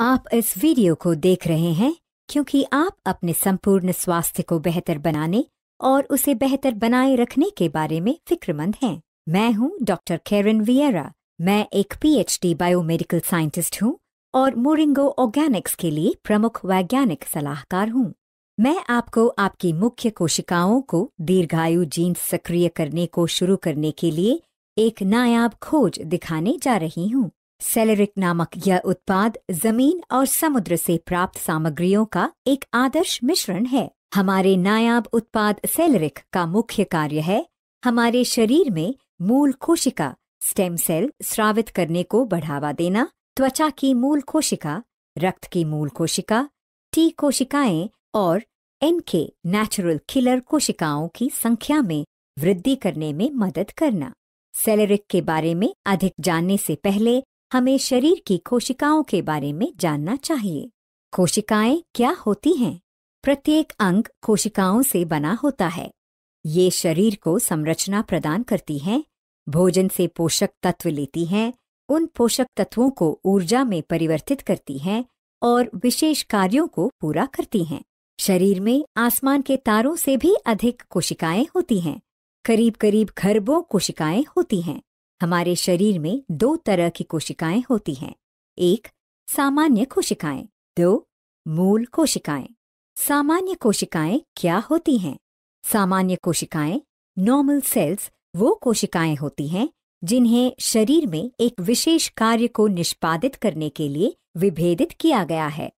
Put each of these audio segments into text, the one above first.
आप इस वीडियो को देख रहे हैं क्योंकि आप अपने संपूर्ण स्वास्थ्य को बेहतर बनाने और उसे बेहतर बनाए रखने के बारे में फिक्रमंद हैं। मैं हूं डॉक्टर कैरन वियरा। मैं एक पीएचडी बायोमेडिकल साइंटिस्ट हूं और मोरिंगो ऑर्गेनिक्स के लिए प्रमुख वैज्ञानिक सलाहकार हूं। मैं आपको आपकी मुख्य कोशिकाओं को दीर्घायु जीन्स सक्रिय करने को शुरू करने के लिए एक नायाब खोज दिखाने जा रही हूं। सेलेरिक नामक यह उत्पाद जमीन और समुद्र से प्राप्त सामग्रियों का एक आदर्श मिश्रण है। हमारे नायाब उत्पाद सेलेरिक का मुख्य कार्य है हमारे शरीर में मूल कोशिका स्टेम सेल स्रावित करने को बढ़ावा देना, त्वचा की मूल कोशिका, रक्त की मूल कोशिका, टी कोशिकाएं और एनके नेचुरल किलर कोशिकाओं की संख्या में वृद्धि करने में मदद करना। सेलेरिक के बारे में अधिक जानने से पहले हमें शरीर की कोशिकाओं के बारे में जानना चाहिए। कोशिकाएं क्या होती हैं? प्रत्येक अंग कोशिकाओं से बना होता है। ये शरीर को संरचना प्रदान करती हैं, भोजन से पोषक तत्व लेती हैं, उन पोषक तत्वों को ऊर्जा में परिवर्तित करती हैं और विशेष कार्यों को पूरा करती हैं। शरीर में आसमान के तारों से भी अधिक कोशिकाएं होती हैं। करीब करीब खरबों कोशिकाएं होती हैं। हमारे शरीर में दो तरह की कोशिकाएं होती हैं। एक, सामान्य कोशिकाएं। दो, मूल कोशिकाएं। सामान्य कोशिकाएं क्या होती हैं? सामान्य कोशिकाएं, नॉर्मल सेल्स, वो कोशिकाएं होती हैं जिन्हें शरीर में एक विशेष कार्य को निष्पादित करने के लिए विभेदित किया गया है।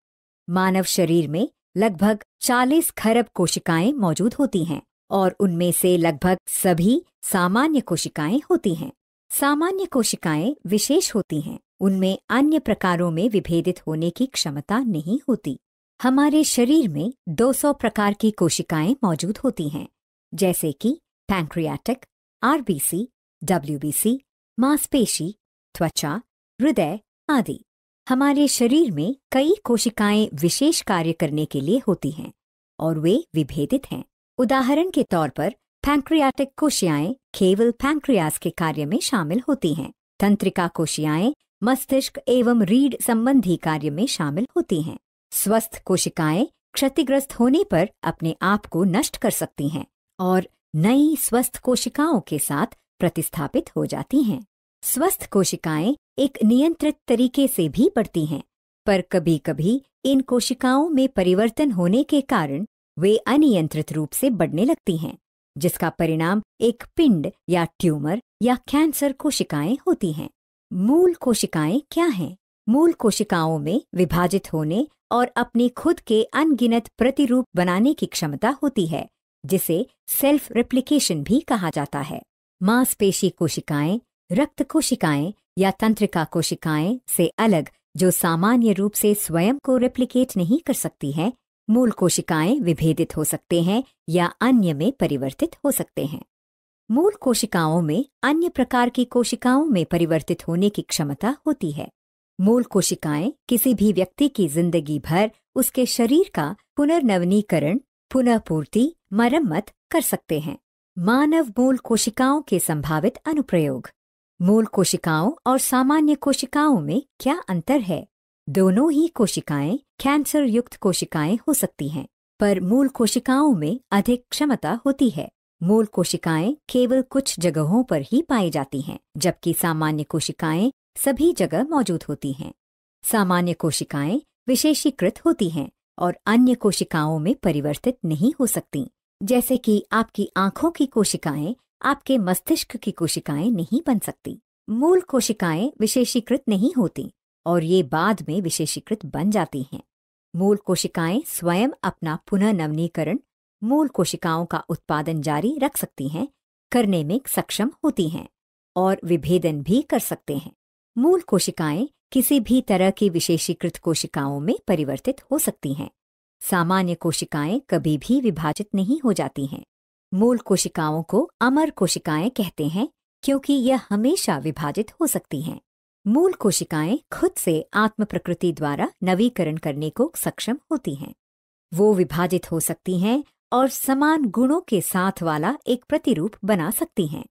मानव शरीर में लगभग 40 खरब कोशिकाएं मौजूद होती हैं और उनमें से लगभग सभी सामान्य कोशिकाएं होती हैं। सामान्य कोशिकाएं विशेष होती हैं, उनमें अन्य प्रकारों में विभेदित होने की क्षमता नहीं होती। हमारे शरीर में 200 प्रकार की कोशिकाएं मौजूद होती हैं, जैसे कि पैंक्रियाटिक, आरबीसी, डब्ल्यूबीसी, मांसपेशी, त्वचा, हृदय आदि। हमारे शरीर में कई कोशिकाएं विशेष कार्य करने के लिए होती हैं और वे विभेदित हैं। उदाहरण के तौर पर पैंक्रियाटिक कोशिकाएं केवल पैंक्रियास के कार्य में शामिल होती हैं। तंत्रिका कोशिकाएं मस्तिष्क एवं रीढ़ संबंधी कार्य में शामिल होती हैं। स्वस्थ कोशिकाएं क्षतिग्रस्त होने पर अपने आप को नष्ट कर सकती हैं और नई स्वस्थ कोशिकाओं के साथ प्रतिस्थापित हो जाती हैं। स्वस्थ कोशिकाएं एक नियंत्रित तरीके से भी बढ़ती हैं, पर कभी कभी इन कोशिकाओं में परिवर्तन होने के कारण वे अनियंत्रित रूप से बढ़ने लगती हैं, जिसका परिणाम एक पिंड या ट्यूमर या कैंसर कोशिकाएं होती हैं। मूल कोशिकाएं क्या हैं? मूल कोशिकाओं में विभाजित होने और अपने खुद के अनगिनत प्रतिरूप बनाने की क्षमता होती है, जिसे सेल्फ रेप्लिकेशन भी कहा जाता है। मांसपेशी कोशिकाएं, रक्त कोशिकाएं या तंत्रिका कोशिकाएं से अलग, जो सामान्य रूप से स्वयं को रेप्लिकेट नहीं कर सकती हैं, मूल कोशिकाएं विभेदित हो सकते हैं या अन्य में परिवर्तित हो सकते हैं। मूल कोशिकाओं में अन्य प्रकार की कोशिकाओं में परिवर्तित होने की क्षमता होती है। मूल कोशिकाएं किसी भी व्यक्ति की जिंदगी भर उसके शरीर का पुनर्नवीनीकरण, पुनः पूर्ति, मरम्मत कर सकते हैं। मानव मूल कोशिकाओं के संभावित अनुप्रयोग। मूल कोशिकाओं और सामान्य कोशिकाओं में क्या अंतर है? दोनों ही कोशिकाएं कैंसर युक्त कोशिकाएं हो सकती हैं, पर मूल कोशिकाओं में अधिक क्षमता होती है। मूल कोशिकाएं केवल कुछ जगहों पर ही पाई जाती हैं, जबकि सामान्य कोशिकाएं सभी जगह मौजूद होती हैं। सामान्य कोशिकाएं विशेषीकृत होती हैं और अन्य कोशिकाओं में परिवर्तित नहीं हो सकती, जैसे कि आपकी आंखों की कोशिकाएं आपके मस्तिष्क की कोशिकाएं नहीं बन सकती। मूल कोशिकाएं विशेषीकृत नहीं होती और ये बाद में विशेषीकृत बन जाती हैं। मूल कोशिकाएं स्वयं अपना पुनः नवीनीकरण, मूल कोशिकाओं का उत्पादन जारी रख सकती हैं, करने में सक्षम होती हैं और विभेदन भी कर सकते हैं। मूल कोशिकाएं किसी भी तरह की विशेषीकृत कोशिकाओं में परिवर्तित हो सकती हैं। सामान्य कोशिकाएं कभी भी विभाजित नहीं हो जाती हैं। मूल कोशिकाओं को अमर कोशिकाएं कहते हैं क्योंकि यह हमेशा विभाजित हो सकती हैं। मूल कोशिकाएं खुद से आत्म प्रकृति द्वारा नवीकरण करने को सक्षम होती हैं। वो विभाजित हो सकती हैं और समान गुणों के साथ वाला एक प्रतिरूप बना सकती हैं।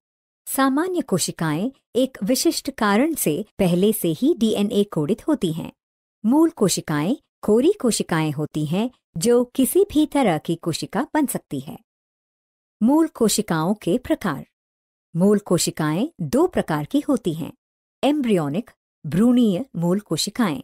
सामान्य कोशिकाएं एक विशिष्ट कारण से पहले से ही डीएनए कोडित होती हैं। मूल कोशिकाएं कोरी कोशिकाएं होती हैं जो किसी भी तरह की कोशिका बन सकती है। मूल कोशिकाओं के प्रकार। मूल कोशिकाएं दो प्रकार की होती हैं। एम्ब्रियोनिक भ्रूणीय मूल कोशिकाएं,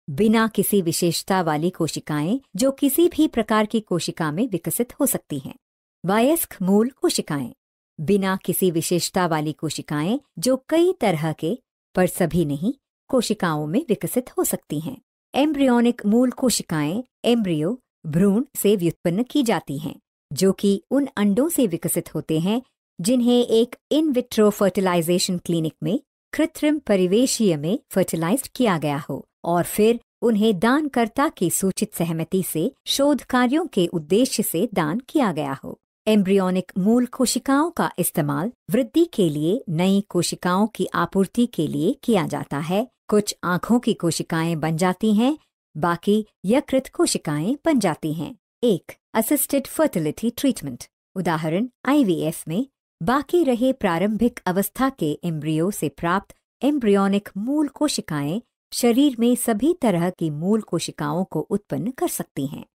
बिना किसी विशेषता वाली कोशिकाएं जो किसी भी प्रकार की कोशिका में विकसित हो सकती हैं। वयस्क मूल कोशिकाएं, बिना किसी विशेषता वाली कोशिकाएं जो कई तरह के, पर सभी नहीं, कोशिकाओं में विकसित हो सकती हैं। एम्ब्रियोनिक मूल कोशिकाएं एम्ब्रियो भ्रूण से व्युत्पन्न की जाती हैं, जो कि उन अंडों से विकसित होते हैं जिन्हें एक इन विट्रो फर्टिलाइजेशन क्लिनिक में कृत्रिम परिवेशीय में फर्टिलाइज्ड किया गया हो और फिर उन्हें दानकर्ता की सूचित सहमति से शोध कार्यों के उद्देश्य से दान किया गया हो। एम्ब्रियोनिक मूल कोशिकाओं का इस्तेमाल वृद्धि के लिए नई कोशिकाओं की आपूर्ति के लिए किया जाता है। कुछ आँखों की कोशिकाएं बन जाती हैं, बाकी यकृत कोशिकाएं बन जाती हैं। 1. असिस्टेड फर्टिलिटी ट्रीटमेंट, उदाहरण IVF में बाकी रहे प्रारंभिक अवस्था के एम्ब्रियो से प्राप्त एम्ब्रियोनिक मूल कोशिकाएं शरीर में सभी तरह की मूल कोशिकाओं को उत्पन्न कर सकती हैं।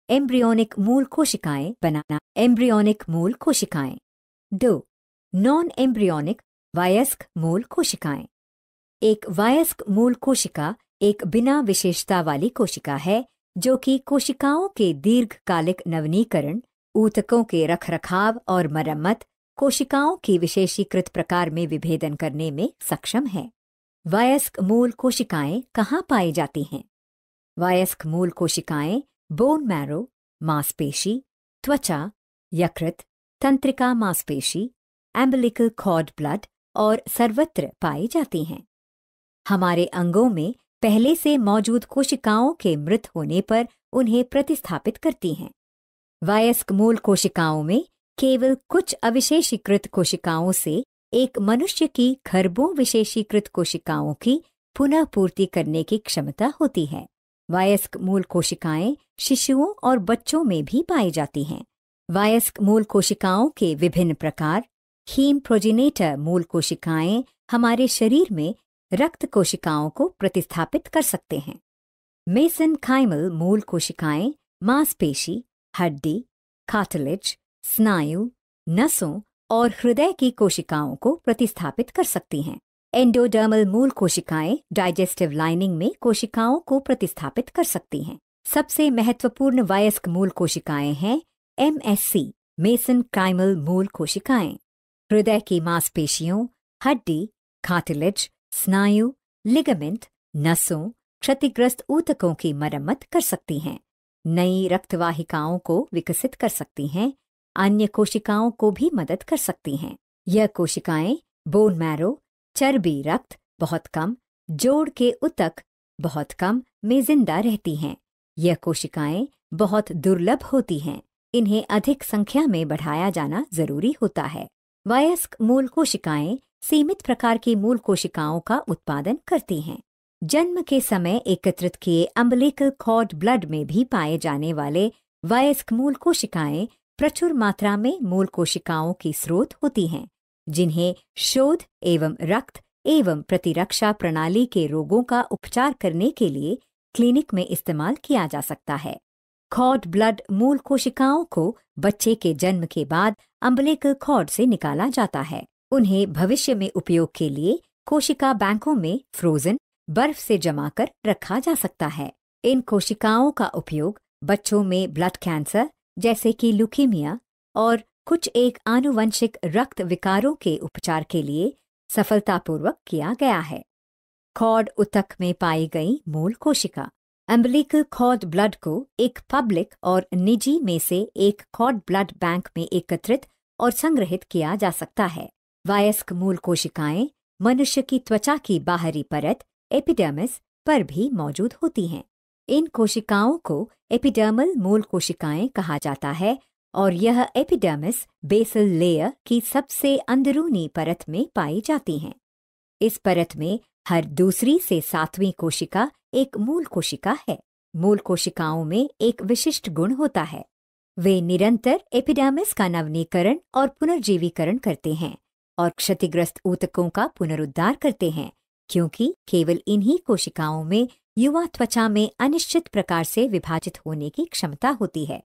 एम्ब्रियोनिक मूल कोशिकाएं बनाना। एम्ब्रियोनिक मूल कोशिकाएं। 2. नॉन एम्ब्रियोनिक वयस्क मूल कोशिकाएं। एक वयस्क मूल कोशिका एक बिना विशेषता वाली कोशिका है जो कि कोशिकाओं के दीर्घकालिक नवीनीकरण, ऊतकों के रखरखाव और मरम्मत, कोशिकाओं की विशेषीकृत प्रकार में विभेदन करने में सक्षम है। वयस्क मूल कोशिकाएं कहाँ पाई जाती हैं? वयस्क मूल कोशिकाएं बोन मैरो, मांसपेशी, त्वचा, यकृत, तंत्रिका मांसपेशी, एम्बिलिकल कॉर्ड ब्लड और सर्वत्र पाई जाती हैं। हमारे अंगों में पहले से मौजूद कोशिकाओं के मृत होने पर उन्हें प्रतिस्थापित करती हैं। वयस्क मूल कोशिकाओं में केवल कुछ अविशेषीकृत कोशिकाओं से एक मनुष्य की खरबों विशेषीकृत कोशिकाओं की पुनः पूर्ति करने की क्षमता होती है। वयस्क मूल कोशिकाएं शिशुओं और बच्चों में भी पाई जाती हैं। वयस्क मूल कोशिकाओं के विभिन्न प्रकार। हीम प्रोजेनेटर मूल कोशिकाएं हमारे शरीर में रक्त कोशिकाओं को प्रतिस्थापित कर सकते हैं। मेसेनकाइमल मूल कोशिकाएं मांसपेशी, हड्डी, कार्टिलेज, स्नायु, नसों और हृदय की कोशिकाओं को प्रतिस्थापित कर सकती हैं। एंडोडर्मल मूल कोशिकाएं डाइजेस्टिव लाइनिंग में कोशिकाओं को प्रतिस्थापित कर सकती हैं। सबसे महत्वपूर्ण वयस्क मूल कोशिकाएं हैं MSC मेसेनकाइमल मूल कोशिकाएं। हृदय की मांसपेशियों, हड्डी, कार्टिलेज, स्नायु, लिगामेंट, नसों, क्षतिग्रस्त ऊतकों की मरम्मत कर सकती हैं। नई रक्तवाहिकाओं को विकसित कर सकती हैं। अन्य कोशिकाओं को भी मदद कर सकती हैं। यह कोशिकाएं बोन मैरो, चर्बी रक्त बहुत कम, जोड़ के ऊतक बहुत कम में जिंदा रहती हैं। यह कोशिकाएं बहुत दुर्लभ होती हैं। इन्हें अधिक संख्या में बढ़ाया जाना जरूरी होता है। वयस्क मूल कोशिकाएं सीमित प्रकार की मूल कोशिकाओं का उत्पादन करती हैं। जन्म के समय एकत्रित किए अम्बिलिकल कॉर्ड ब्लड में भी पाए जाने वाले वयस्क मूल कोशिकाएं प्रचुर मात्रा में मूल कोशिकाओं की स्रोत होती हैं, जिन्हें शोध एवं रक्त एवं प्रतिरक्षा प्रणाली के रोगों का उपचार करने के लिए क्लिनिक में इस्तेमाल किया जा सकता है। कॉर्ड ब्लड मूल कोशिकाओं को बच्चे के जन्म के बाद अम्बिलिकल कॉर्ड से निकाला जाता है। उन्हें भविष्य में उपयोग के लिए कोशिका बैंकों में फ्रोजन बर्फ से जमा कर रखा जा सकता है। इन कोशिकाओं का उपयोग बच्चों में ब्लड कैंसर जैसे कि ल्यूकीमिया और कुछ एक आनुवंशिक रक्त विकारों के उपचार के लिए सफलतापूर्वक किया गया है। कॉर्ड ऊतक में पाई गई मूल कोशिका। अम्बिलिकल कॉर्ड ब्लड को एक पब्लिक और निजी में से एक कॉर्ड ब्लड बैंक में एकत्रित और संग्रहित किया जा सकता है। वयस्क मूल कोशिकाएं मनुष्य की त्वचा की बाहरी परत एपिडर्मिस पर भी मौजूद होती हैं। इन कोशिकाओं को एपिडर्मल मूल कोशिकाएं कहा जाता है और यह एपिडर्मिस बेसल लेयर की सबसे अंदरूनी परत में पाई जाती हैं। इस परत में हर दूसरी से 7वीं कोशिका एक मूल कोशिका है। मूल कोशिकाओं में एक विशिष्ट गुण होता है, वे निरंतर एपिडर्मिस का नवीनीकरण और पुनर्जीवीकरण करते हैं और क्षतिग्रस्त ऊतकों का पुनरुद्धार करते हैं, क्योंकि केवल इन्हीं कोशिकाओं में युवा त्वचा में अनिश्चित प्रकार से विभाजित होने की क्षमता होती है।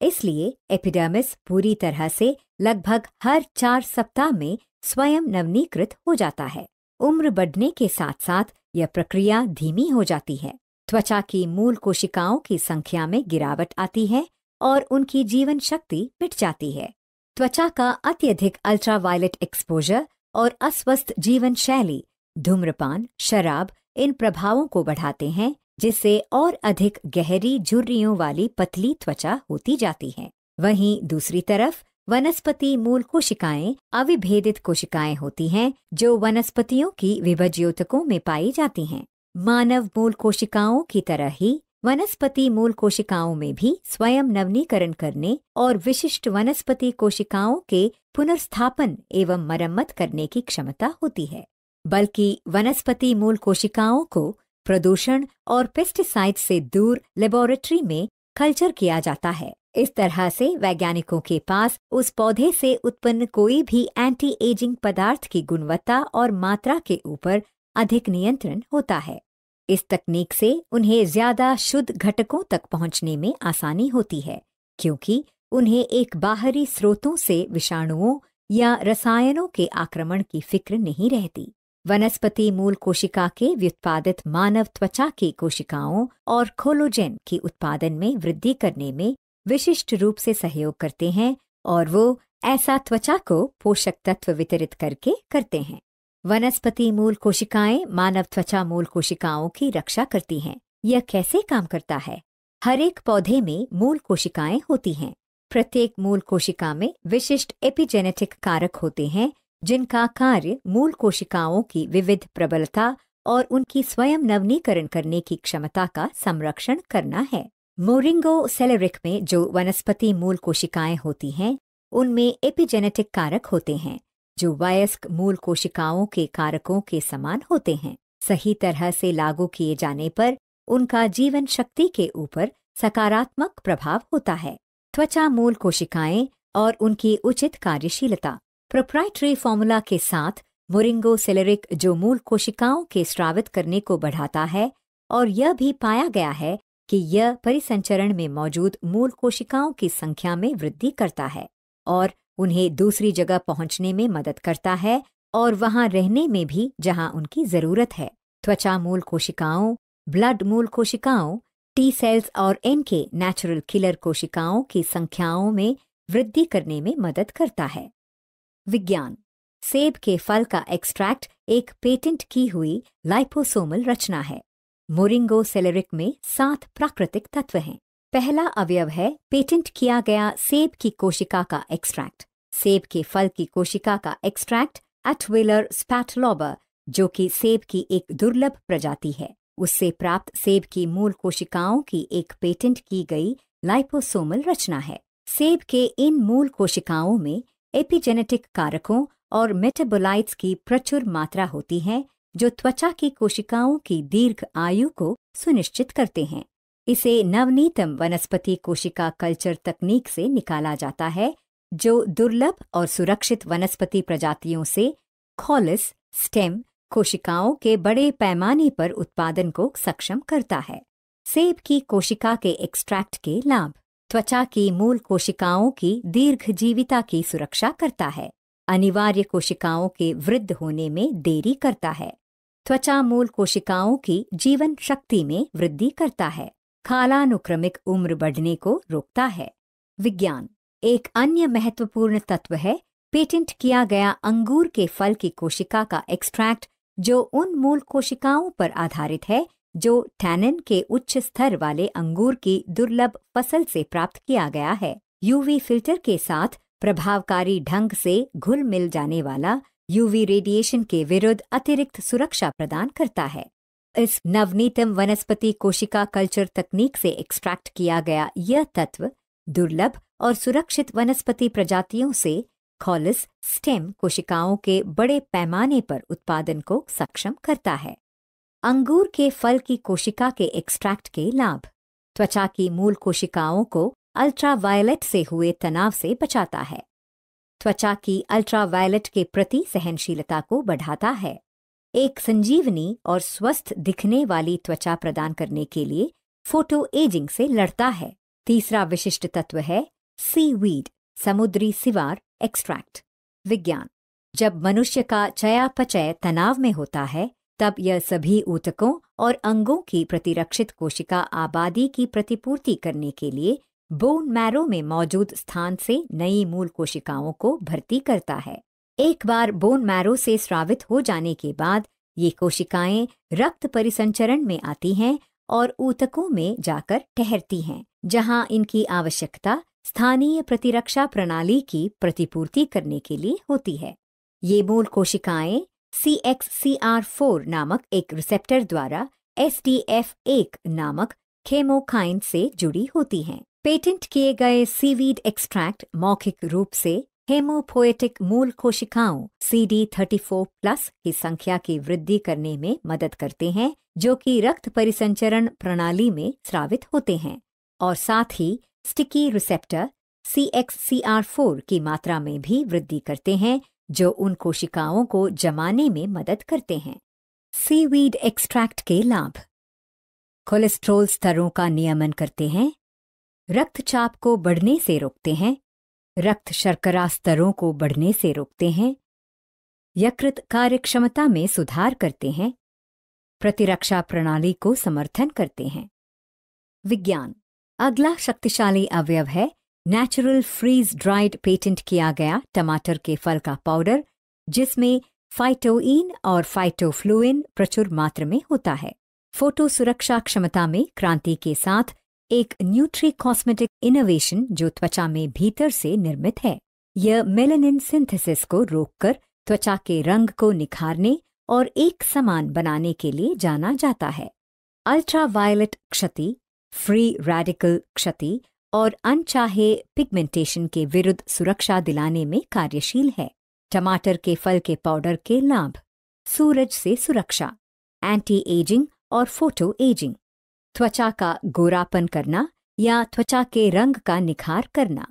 इसलिए एपिडर्मिस पूरी तरह से लगभग हर 4 सप्ताह में स्वयं नवनीकृत हो जाता है। उम्र बढ़ने के साथ साथ यह प्रक्रिया धीमी हो जाती है। त्वचा की मूल कोशिकाओं की संख्या में गिरावट आती है और उनकी जीवन शक्ति मिट जाती है। त्वचा का अत्यधिक अल्ट्रावायलेट एक्सपोजर और अस्वस्थ जीवन शैली, धूम्रपान, शराब इन प्रभावों को बढ़ाते हैं, जिससे और अधिक गहरी झुर्रियों वाली पतली त्वचा होती जाती है। वहीं दूसरी तरफ वनस्पति मूल कोशिकाएं अविभेदित कोशिकाएं होती हैं, जो वनस्पतियों की विभज्योतकों में पाई जाती हैं। मानव मूल कोशिकाओं की तरह ही वनस्पति मूल कोशिकाओं में भी स्वयं नवनीकरण करने और विशिष्ट वनस्पति कोशिकाओं के पुनर्स्थापन एवं मरम्मत करने की क्षमता होती है। बल्कि वनस्पति मूल कोशिकाओं को प्रदूषण और पेस्टिसाइड से दूर लेबोरेटरी में कल्चर किया जाता है। इस तरह से वैज्ञानिकों के पास उस पौधे से उत्पन्न कोई भी एंटी एजिंग पदार्थ की गुणवत्ता और मात्रा के ऊपर अधिक नियंत्रण होता है। इस तकनीक से उन्हें ज्यादा शुद्ध घटकों तक पहुंचने में आसानी होती है, क्योंकि उन्हें एक बाहरी स्रोतों से विषाणुओं या रसायनों के आक्रमण की फिक्र नहीं रहती। वनस्पति मूल कोशिका के व्युत्पादित मानव त्वचा की कोशिकाओं और कोलेजन की उत्पादन में वृद्धि करने में विशिष्ट रूप से सहयोग करते हैं, और वो ऐसा त्वचा को पोषक तत्व वितरित करके करते हैं। वनस्पति मूल कोशिकाएं मानव त्वचा मूल कोशिकाओं की रक्षा करती हैं। यह कैसे काम करता है? हर एक पौधे में मूल कोशिकाएं होती हैं। प्रत्येक मूल कोशिका में विशिष्ट एपिजेनेटिक कारक होते हैं, जिनका कार्य मूल कोशिकाओं की विविध प्रबलता और उनकी स्वयं नवनीकरण करने की क्षमता का संरक्षण करना है। मोरिंगो सेलेरिक में जो वनस्पति मूल कोशिकाएं होती हैं, उनमें एपिजेनेटिक कारक होते हैं जो वयस्क मूल कोशिकाओं के कारकों के समान होते हैं। सही तरह से लागू किए जाने पर उनका जीवन शक्ति के ऊपर सकारात्मक प्रभाव होता है। त्वचा मूल कोशिकाएं और उनकी उचित कार्यशीलता। प्रोप्राइटरी फॉर्मूला के साथ मोरिंगो सेलेरिक जो मूल कोशिकाओं के स्रावित करने को बढ़ाता है, और यह भी पाया गया है कि यह परिसंचरण में मौजूद मूल कोशिकाओं की संख्या में वृद्धि करता है और उन्हें दूसरी जगह पहुंचने में मदद करता है और वहां रहने में भी जहां उनकी जरूरत है। त्वचा मूल कोशिकाओं, ब्लड मूल कोशिकाओं, टी सेल्स और एनके नेचुरल किलर कोशिकाओं की संख्याओं में वृद्धि करने में मदद करता है। विज्ञान। सेब के फल का एक्सट्रैक्ट एक पेटेंट की हुई लाइपोसोमल रचना है। मोरिंगो सेलेरिक में 7 प्राकृतिक तत्व हैं। पहला अवयव है पेटेंट किया गया सेब की कोशिका का एक्सट्रैक्ट। सेब के फल की कोशिका का एक्सट्रैक्ट एटविलर स्पैटलोबा, जो कि सेब की एक दुर्लभ प्रजाति है, उससे प्राप्त सेब की मूल कोशिकाओं की एक पेटेंट की गई लाइपोसोमल रचना है। सेब के इन मूल कोशिकाओं में एपिजेनेटिक कारकों और मेटाबोलाइट्स की प्रचुर मात्रा होती है, जो त्वचा की कोशिकाओं की दीर्घ आयु को सुनिश्चित करते हैं। इसे नवनीतम वनस्पति कोशिका कल्चर तकनीक से निकाला जाता है, जो दुर्लभ और सुरक्षित वनस्पति प्रजातियों से कॉलस स्टेम कोशिकाओं के बड़े पैमाने पर उत्पादन को सक्षम करता है। सेब की कोशिका के एक्सट्रैक्ट के लाभ। त्वचा की मूल कोशिकाओं की दीर्घजीविता की सुरक्षा करता है। अनिवार्य कोशिकाओं के वृद्ध होने में देरी करता है। त्वचा मूल कोशिकाओं की जीवन शक्ति में वृद्धि करता है। कालानुक्रमिक उम्र बढ़ने को रोकता है। विज्ञान। एक अन्य महत्वपूर्ण तत्व है पेटेंट किया गया अंगूर के फल की कोशिका का एक्सट्रैक्ट, जो उन मूल कोशिकाओं पर आधारित है जो टैनिन के उच्च स्तर वाले अंगूर की दुर्लभ फसल से प्राप्त किया गया है। यूवी फिल्टर के साथ प्रभावकारी ढंग से घुल मिल जाने वाला यूवी रेडिएशन के विरुद्ध अतिरिक्त सुरक्षा प्रदान करता है। इस नवनीतम वनस्पति कोशिका कल्चर तकनीक से एक्सट्रैक्ट किया गया यह तत्व दुर्लभ और सुरक्षित वनस्पति प्रजातियों से कॉलस स्टेम कोशिकाओं के बड़े पैमाने पर उत्पादन को सक्षम करता है। अंगूर के फल की कोशिका के एक्सट्रैक्ट के लाभ। त्वचा की मूल कोशिकाओं को अल्ट्रावायलेट से हुए तनाव से बचाता है। त्वचा की अल्ट्रावायलेट के प्रति सहनशीलता को बढ़ाता है। एक संजीवनी और स्वस्थ दिखने वाली त्वचा प्रदान करने के लिए फोटो एजिंग से लड़ता है। तीसरा विशिष्ट तत्व है सीवीड, समुद्री सिवार एक्सट्रैक्ट। विज्ञान। जब मनुष्य का चयापचय तनाव में होता है तब यह सभी ऊतकों और अंगों की प्रतिरक्षित कोशिका आबादी की प्रतिपूर्ति करने के लिए बोन मैरो में मौजूद स्थान से नई मूल कोशिकाओं को भर्ती करता है। एक बार बोन मैरो से स्रावित हो जाने के बाद ये कोशिकाएं रक्त परिसंचरण में आती हैं और ऊतकों में जाकर ठहरती हैं, जहां इनकी आवश्यकता स्थानीय प्रतिरक्षा प्रणाली की प्रतिपूर्ति करने के लिए होती है। ये मूल कोशिकाएं CXCR4 नामक एक रिसेप्टर द्वारा SDF1 नामक केमोकाइन से जुड़ी होती हैं। पेटेंट किए गए सीवीड एक्सट्रैक्ट मौखिक रूप से हेमोपोएटिक मूल कोशिकाओं CD34+ की संख्या की वृद्धि करने में मदद करते हैं, जो कि रक्त परिसंचरण प्रणाली में स्रावित होते हैं, और साथ ही स्टिकी रिसेप्टर CXCR4 की मात्रा में भी वृद्धि करते हैं, जो उन कोशिकाओं को जमाने में मदद करते हैं। सीवीड एक्सट्रैक्ट के लाभ। कोलेस्ट्रॉल स्तरों का नियमन करते हैं, रक्तचाप को बढ़ने से रोकते हैं, रक्त शर्करा स्तरों को बढ़ने से रोकते हैं, यकृत कार्यक्षमता में सुधार करते हैं, प्रतिरक्षा प्रणाली को समर्थन करते हैं। विज्ञान। अगला शक्तिशाली अवयव है नेचुरल फ्रीज ड्राइड पेटेंट किया गया टमाटर के फल का पाउडर, जिसमें फाइटोइन और फाइटोफ्लुइन प्रचुर मात्रा में होता है। फोटो सुरक्षा क्षमता में क्रांति के साथ एक न्यूट्री कॉस्मेटिक इनोवेशन जो त्वचा में भीतर से निर्मित है। यह मेलानिन सिंथेसिस को रोककर त्वचा के रंग को निखारने और एक समान बनाने के लिए जाना जाता है। अल्ट्रावायलेट क्षति, फ्री रेडिकल क्षति और अनचाहे पिगमेंटेशन के विरुद्ध सुरक्षा दिलाने में कार्यशील है। टमाटर के फल के पाउडर के लाभ। सूरज से सुरक्षा, एंटी एजिंग और फोटो एजिंग, त्वचा का गोरापन करना या त्वचा के रंग का निखार करना,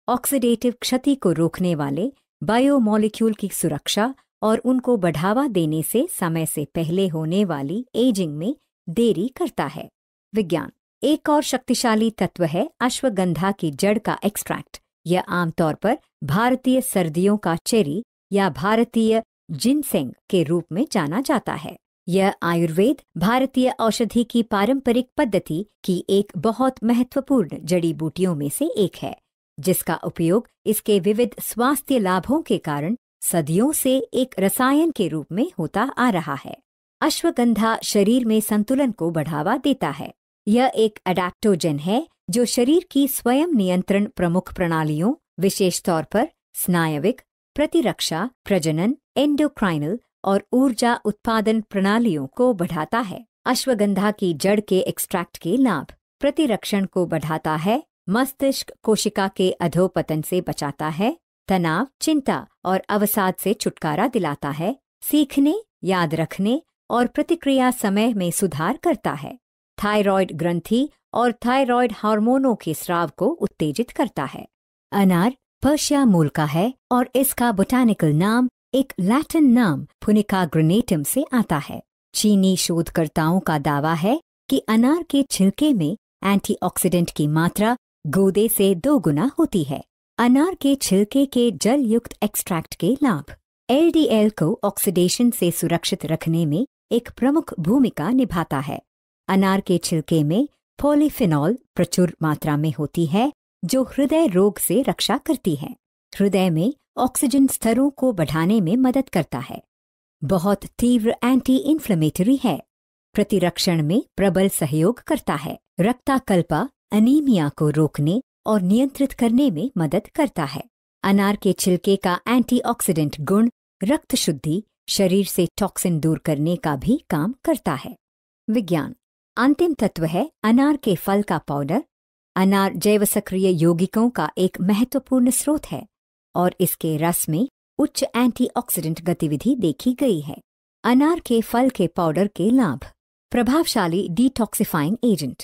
ऑक्सीडेटिव क्षति को रोकने वाले बायोमॉलिक्यूल की सुरक्षा और उनको बढ़ावा देने से समय से पहले होने वाली एजिंग में देरी करता है। विज्ञान। एक और शक्तिशाली तत्व है अश्वगंधा की जड़ का एक्सट्रैक्ट। यह आमतौर पर भारतीय सर्दियों का चेरी या भारतीय जिनसेंग के रूप में जाना जाता है। यह आयुर्वेद भारतीय औषधि की पारंपरिक पद्धति की एक बहुत महत्वपूर्ण जड़ी बूटियों में से एक है, जिसका उपयोग इसके विविध स्वास्थ्य लाभों के कारण सदियों से एक रसायन के रूप में होता आ रहा है। अश्वगंधा शरीर में संतुलन को बढ़ावा देता है। यह एक एडेप्टोजेन है जो शरीर की स्वयं नियंत्रण प्रमुख प्रणालियों, विशेष तौर पर स्नायविक, प्रतिरक्षा, प्रजनन, एंडोक्राइनल और ऊर्जा उत्पादन प्रणालियों को बढ़ाता है। अश्वगंधा की जड़ के एक्सट्रैक्ट के लाभ। प्रतिरक्षण को बढ़ाता है, मस्तिष्क कोशिका के अधोपतन से बचाता है, तनाव, चिंता और अवसाद से छुटकारा दिलाता है, सीखने, याद रखने और प्रतिक्रिया समय में सुधार करता है, थायराइड ग्रंथि और थायराइड हार्मोनों के स्राव को उत्तेजित करता है। अनार पर्शिया मूल का है और इसका बोटानिकल नाम एक लैटिन नाम पुनिका ग्रेनेटम से आता है। चीनी शोधकर्ताओं का दावा है कि अनार के छिलके में एंटीऑक्सीडेंट की मात्रा गूदे से 2 गुना होती है। अनार के छिलके के जल युक्त एक्सट्रैक्ट के लाभ। LDL को ऑक्सीडेशन से सुरक्षित रखने में एक प्रमुख भूमिका निभाता है। अनार के छिलके में पॉलीफिनॉल प्रचुर मात्रा में होती है, जो हृदय रोग से रक्षा करती है। हृदय में ऑक्सीजन स्तरों को बढ़ाने में मदद करता है। बहुत तीव्र एंटी इन्फ्लेमेटरी है। प्रतिरक्षण में प्रबल सहयोग करता है। रक्ताकल्पा, अनीमिया को रोकने और नियंत्रित करने में मदद करता है। अनार के छिलके का एंटीऑक्सीडेंट गुण रक्त शुद्धि, शरीर से टॉक्सिन दूर करने का भी काम करता है। विज्ञान। अंतिम तत्व है अनार के फल का पाउडर। अनार जैव सक्रिय यौगिकों का एक महत्वपूर्ण स्रोत है और इसके रस में उच्च एंटीऑक्सीडेंट गतिविधि देखी गई है। अनार के फल के पाउडर के लाभ। प्रभावशाली डिटॉक्सिफाइंग एजेंट,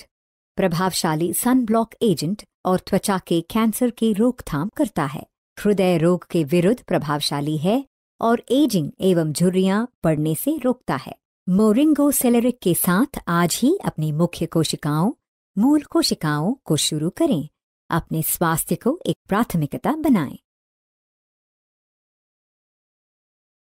प्रभावशाली सनब्लॉक एजेंट और त्वचा के कैंसर की रोकथाम करता है। हृदय रोग के विरुद्ध प्रभावशाली है और एजिंग एवं झुर्रियां पड़ने से रोकता है। मोरिंगो सेलेरिक के साथ आज ही अपनी मुख्य कोशिकाओं, मूल कोशिकाओं को शुरू करें। अपने स्वास्थ्य को एक प्राथमिकता बनाएं।